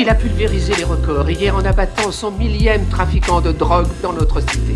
Il a pulvérisé les records hier en abattant son millième trafiquant de drogue dans notre cité.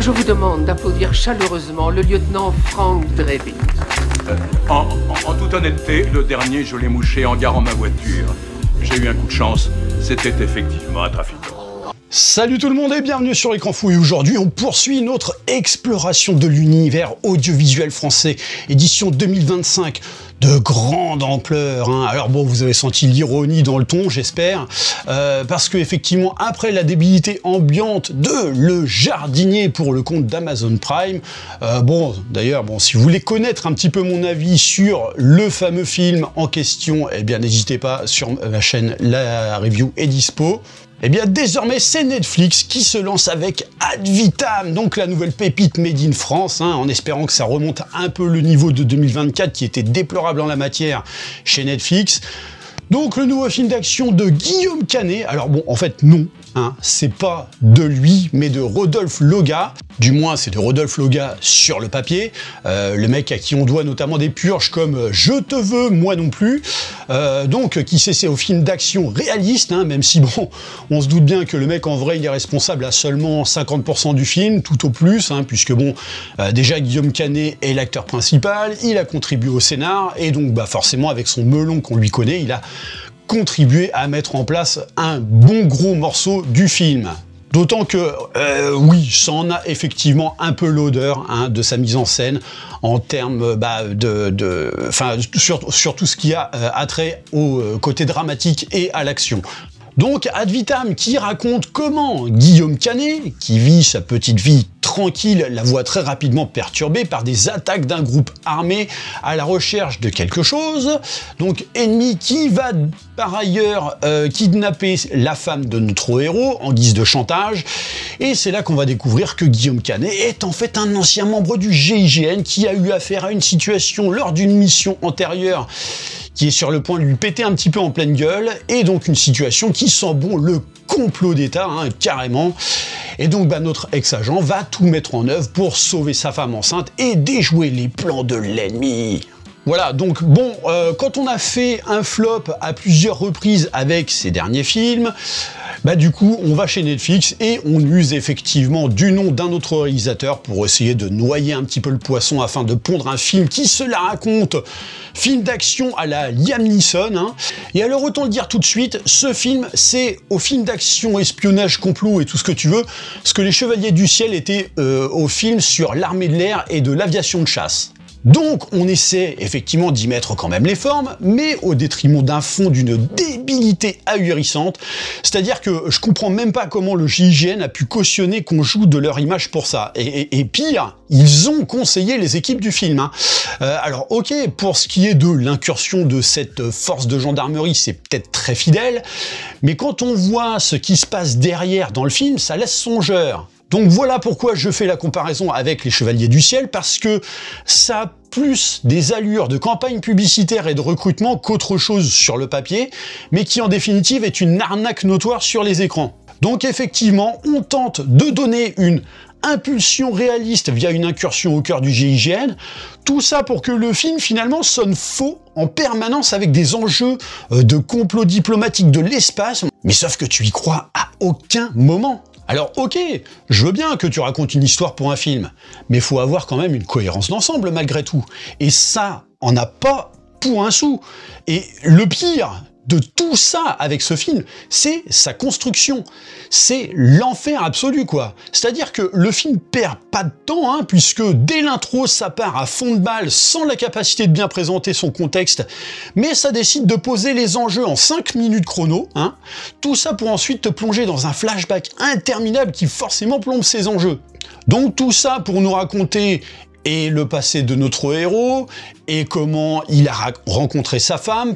Je vous demande d'applaudir chaleureusement le lieutenant Frank Drebin. En toute honnêteté, le dernier, je l'ai mouché en garant ma voiture. J'ai eu un coup de chance, c'était effectivement un trafiquant. Salut tout le monde et bienvenue sur Écran Fou. Et aujourd'hui, on poursuit notre exploration de l'univers audiovisuel français, édition 2025, de grande ampleur. Alors bon, vous avez senti l'ironie dans le ton, j'espère, parce que effectivement, après la débilité ambiante de Le Jardinier pour le compte d'Amazon Prime, d'ailleurs, si vous voulez connaître un petit peu mon avis sur le fameux film en question, eh bien n'hésitez pas, sur ma chaîne, la review est dispo. Eh bien, désormais, c'est Netflix qui se lance avec Ad Vitam, donc la nouvelle pépite made in France, en espérant que ça remonte un peu le niveau de 2024 qui était déplorable en la matière chez Netflix. Donc, le nouveau film d'action de Guillaume Canet. Alors bon, en fait, non, c'est pas de lui, mais de Rodolphe Loga. Du moins, c'est de Rodolphe Loga sur le papier. Le mec à qui on doit notamment des purges comme Je te veux, moi non plus. Donc, qui s'essaie au film d'action réaliste, même si, bon, on se doute bien que le mec, en vrai, il est responsable à seulement 50% du film, tout au plus, puisque, bon, déjà, Guillaume Canet est l'acteur principal, il a contribué au scénar, et donc, forcément, avec son melon qu'on lui connaît, il a contribué à mettre en place un bon gros morceau du film. D'autant que, oui, ça en a effectivement un peu l'odeur de sa mise en scène en termes sur tout ce qui a attrait au côté dramatique et à l'action. Donc, Ad Vitam qui raconte comment Guillaume Canet, qui vit sa petite vie tranquille, la voit très rapidement perturbée par des attaques d'un groupe armé à la recherche de quelque chose. Donc, ennemi qui va par ailleurs kidnapper la femme de notre héros en guise de chantage. Et c'est là qu'on va découvrir que Guillaume Canet est en fait un ancien membre du GIGN qui a eu affaire à une situation lors d'une mission antérieure qui est sur le point de lui péter un petit peu en pleine gueule, et donc une situation qui sent bon le complot d'État, carrément. Et donc notre ex-agent va tout mettre en œuvre pour sauver sa femme enceinte et déjouer les plans de l'ennemi. Voilà, donc bon, quand on a fait un flop à plusieurs reprises avec ces derniers films, du coup, on va chez Netflix et on use effectivement du nom d'un autre réalisateur pour essayer de noyer un petit peu le poisson afin de pondre un film qui se la raconte, film d'action à la Liam Neeson. Et alors, autant le dire tout de suite, ce film, c'est au film d'action, espionnage, complot et tout ce que tu veux, ce que les Chevaliers du Ciel étaient au film sur l'armée de l'air et de l'aviation de chasse. Donc, on essaie effectivement d'y mettre quand même les formes, mais au détriment d'un fond d'une débilité ahurissante. C'est-à-dire que je comprends même pas comment le GIGN a pu cautionner qu'on joue de leur image pour ça. Et pire, ils ont conseillé les équipes du film. Alors, ok, pour ce qui est de l'incursion de cette force de gendarmerie, c'est peut-être très fidèle, mais quand on voit ce qui se passe derrière dans le film, ça laisse songeur. Donc voilà pourquoi je fais la comparaison avec les Chevaliers du Ciel, parce que ça a plus des allures de campagne publicitaire et de recrutement qu'autre chose sur le papier, mais qui en définitive est une arnaque notoire sur les écrans. Donc effectivement, on tente de donner une impulsion réaliste via une incursion au cœur du GIGN, tout ça pour que le film finalement sonne faux en permanence avec des enjeux de complot diplomatique de l'espace, mais sauf que tu y crois à aucun moment. Alors ok, je veux bien que tu racontes une histoire pour un film, mais il faut avoir quand même une cohérence d'ensemble malgré tout. Et ça, on n'a pas pour un sou. Et le pire de tout ça avec ce film, c'est sa construction. C'est l'enfer absolu, quoi. C'est-à-dire que le film perd pas de temps, puisque dès l'intro, ça part à fond de balle, sans la capacité de bien présenter son contexte, mais ça décide de poser les enjeux en 5 minutes chrono, tout ça pour ensuite te plonger dans un flashback interminable qui forcément plombe ces enjeux. Donc tout ça pour nous raconter et le passé de notre héros, et comment il a rencontré sa femme,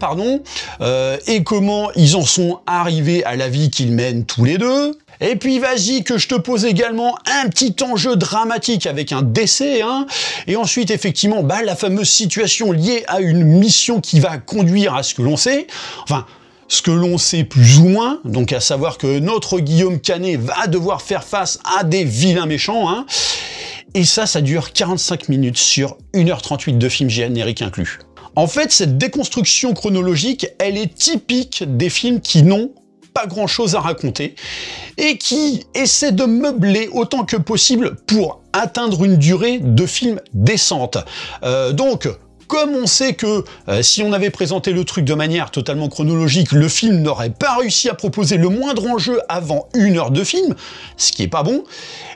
et comment ils en sont arrivés à la vie qu'ils mènent tous les deux. Et puis vas-y que je te pose également un petit enjeu dramatique avec un décès, et ensuite effectivement la fameuse situation liée à une mission qui va conduire à ce que l'on sait, ce que l'on sait plus ou moins, donc à savoir que notre Guillaume Canet va devoir faire face à des vilains méchants, et ça dure 45 minutes sur 1h38 de film générique inclus. En fait, cette déconstruction chronologique, elle est typique des films qui n'ont pas grand-chose à raconter et qui essaient de meubler autant que possible pour atteindre une durée de film décente. Donc, comme on sait que si on avait présenté le truc de manière totalement chronologique, le film n'aurait pas réussi à proposer le moindre enjeu avant 1 heure de film, ce qui est pas bon,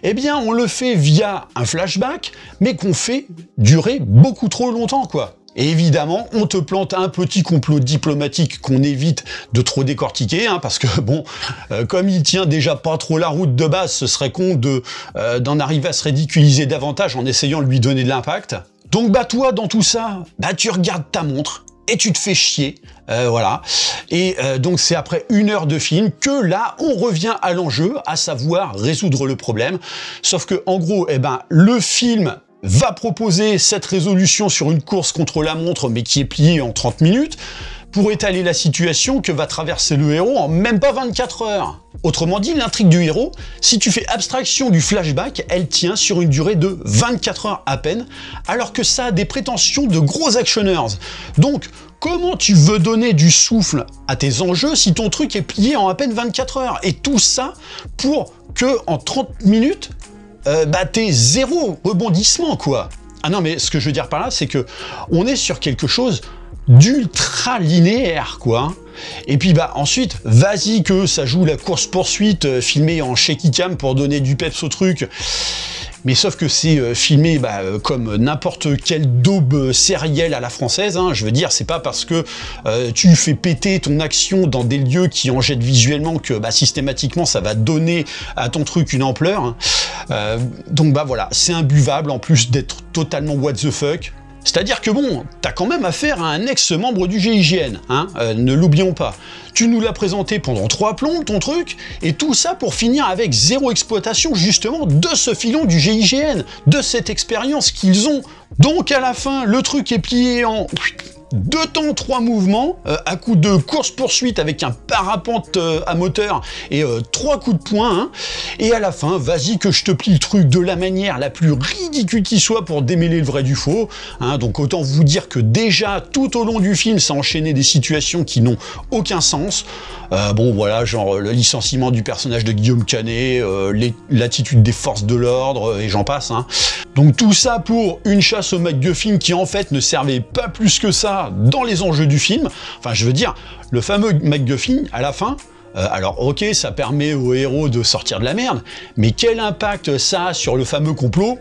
eh bien on le fait via un flashback, mais qu'on fait durer beaucoup trop longtemps, quoi. Et évidemment, on te plante un petit complot diplomatique qu'on évite de trop décortiquer, hein, parce que bon, comme il tient déjà pas trop la route de base, ce serait con d'en arriver à se ridiculiser davantage en essayant de lui donner de l'impact. Donc bah toi, dans tout ça, bah tu regardes ta montre et tu te fais chier, voilà. Et donc c'est après 1 heure de film que là, on revient à l'enjeu, à savoir résoudre le problème. Sauf que en gros, eh ben le film va proposer cette résolution sur une course contre la montre, mais qui est pliée en 30 minutes, pour étaler la situation que va traverser le héros en même pas 24 heures. Autrement dit, l'intrigue du héros, si tu fais abstraction du flashback, elle tient sur une durée de 24 heures à peine, alors que ça a des prétentions de gros actionneurs. Donc, comment tu veux donner du souffle à tes enjeux si ton truc est plié en à peine 24 heures? Et tout ça pour que, en 30 minutes, bah t'es zéro rebondissement, quoi. Ah non, mais ce que je veux dire par là, c'est que on est sur quelque chose d'ultra linéaire, quoi. Et puis bah ensuite, vas-y que ça joue la course-poursuite filmée en shaky cam pour donner du peps au truc. Mais sauf que c'est filmé comme n'importe quelle daube sérielle à la française, hein. Je veux dire, c'est pas parce que tu fais péter ton action dans des lieux qui en jettent visuellement que systématiquement ça va donner à ton truc une ampleur, hein. Donc bah voilà, c'est imbuvable en plus d'être totalement what the fuck. C'est-à-dire que bon, t'as quand même affaire à un ex-membre du GIGN, hein, ne l'oublions pas. Tu nous l'as présenté pendant 3 plombes, ton truc, et tout ça pour finir avec 0 exploitation justement de ce filon du GIGN, de cette expérience qu'ils ont. Donc à la fin, le truc est plié en 2 temps, 3 mouvements, à coup de course-poursuite avec un parapente à moteur et 3 coups de poing, hein. Et à la fin, vas-y que je te plie le truc de la manière la plus ridicule qui soit pour démêler le vrai du faux, hein. Donc autant vous dire que déjà, tout au long du film, ça enchaînait des situations qui n'ont aucun sens. Bon voilà, genre le licenciement du personnage de Guillaume Canet, l'attitude des forces de l'ordre, et j'en passe, hein. Donc tout ça pour une chasse au MacGuffin qui en fait ne servait pas plus que ça dans les enjeux du film. Enfin, je veux dire, le fameux MacGuffin, à la fin, alors ok, ça permet au héros de sortir de la merde, mais quel impact ça a sur le fameux complot?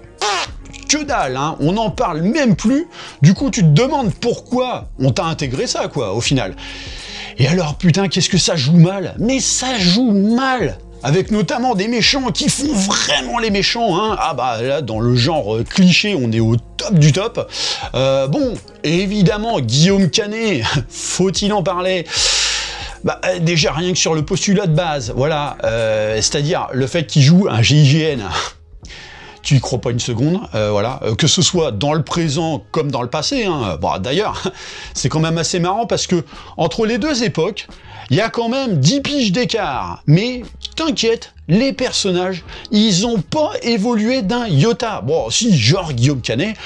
Que dalle, hein, on n'en parle même plus. Du coup, tu te demandes pourquoi on t'a intégré ça, quoi, au final. Et alors, putain, qu'est-ce que ça joue mal? Mais ça joue mal! Avec notamment des méchants qui font vraiment les méchants, hein. Ah bah là, dans le genre cliché, on est au top du top. Bon, évidemment, Guillaume Canet, faut-il en parler? Bah, déjà rien que sur le postulat de base, voilà, c'est-à-dire le fait qu'il joue un GIGN. Tu y crois pas une seconde, voilà, que ce soit dans le présent comme dans le passé, hein. Bon, d'ailleurs, c'est quand même assez marrant parce que entre les deux époques, il y a quand même 10 piges d'écart. Mais t'inquiète, les personnages, ils ont pas évolué d'un iota. Bon, si, genre Guillaume Canet,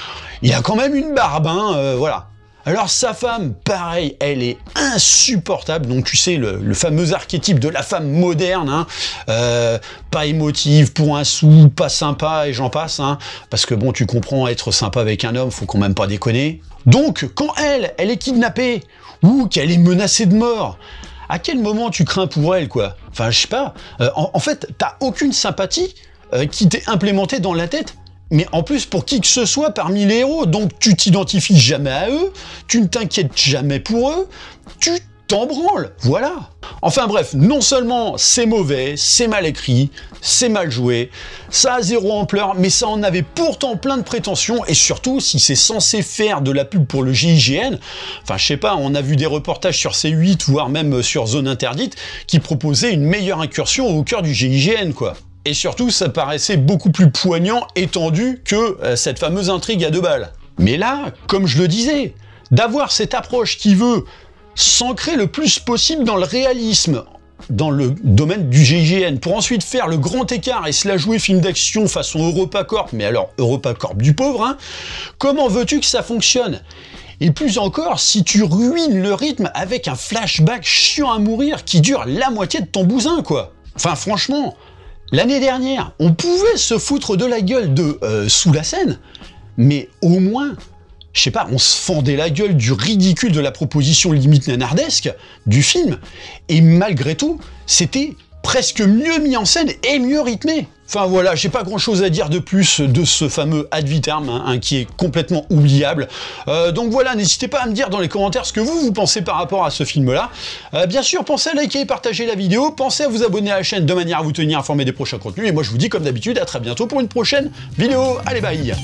il a quand même une barbe, hein, voilà. Alors sa femme, pareil, elle est insupportable, donc tu sais, le fameux archétype de la femme moderne, hein, pas émotive pour un sou, pas sympa, et j'en passe, hein, parce que bon, tu comprends, être sympa avec un homme, faut quand même pas déconner. Donc, quand elle est kidnappée, ou qu'elle est menacée de mort, à quel moment tu crains pour elle, quoi? Enfin, je sais pas, en fait, t'as aucune sympathie qui t'est implémentée dans la tête, mais en plus pour qui que ce soit parmi les héros, donc tu t'identifies jamais à eux, tu ne t'inquiètes jamais pour eux, tu t'en branles, voilà. Enfin bref, non seulement c'est mauvais, c'est mal écrit, c'est mal joué, ça a 0 ampleur, mais ça en avait pourtant plein de prétentions, et surtout, si c'est censé faire de la pub pour le GIGN, enfin je sais pas, on a vu des reportages sur C8, voire même sur Zone Interdite, qui proposaient une meilleure incursion au cœur du GIGN, quoi. Et surtout, ça paraissait beaucoup plus poignant et tendu que cette fameuse intrigue à 2 balles. Mais là, comme je le disais, d'avoir cette approche qui veut s'ancrer le plus possible dans le réalisme, dans le domaine du GIGN, pour ensuite faire le grand écart et se la jouer film d'action façon EuropaCorp, mais alors EuropaCorp du pauvre, hein, comment veux-tu que ça fonctionne? et plus encore si tu ruines le rythme avec un flashback chiant à mourir qui dure la moitié de ton bousin, quoi. Enfin, franchement, l'année dernière, on pouvait se foutre de la gueule de Sous la scène, mais au moins, je sais pas, on se fendait la gueule du ridicule de la proposition limite nanardesque du film, et malgré tout, c'était presque mieux mis en scène et mieux rythmé. Enfin voilà, j'ai pas grand chose à dire de plus de ce fameux ad vitam qui est complètement oubliable. Donc voilà, n'hésitez pas à me dire dans les commentaires ce que vous pensez par rapport à ce film-là. Bien sûr, pensez à liker et partager la vidéo, pensez à vous abonner à la chaîne de manière à vous tenir informé des prochains contenus. Et moi je vous dis comme d'habitude à très bientôt pour une prochaine vidéo. Allez bye!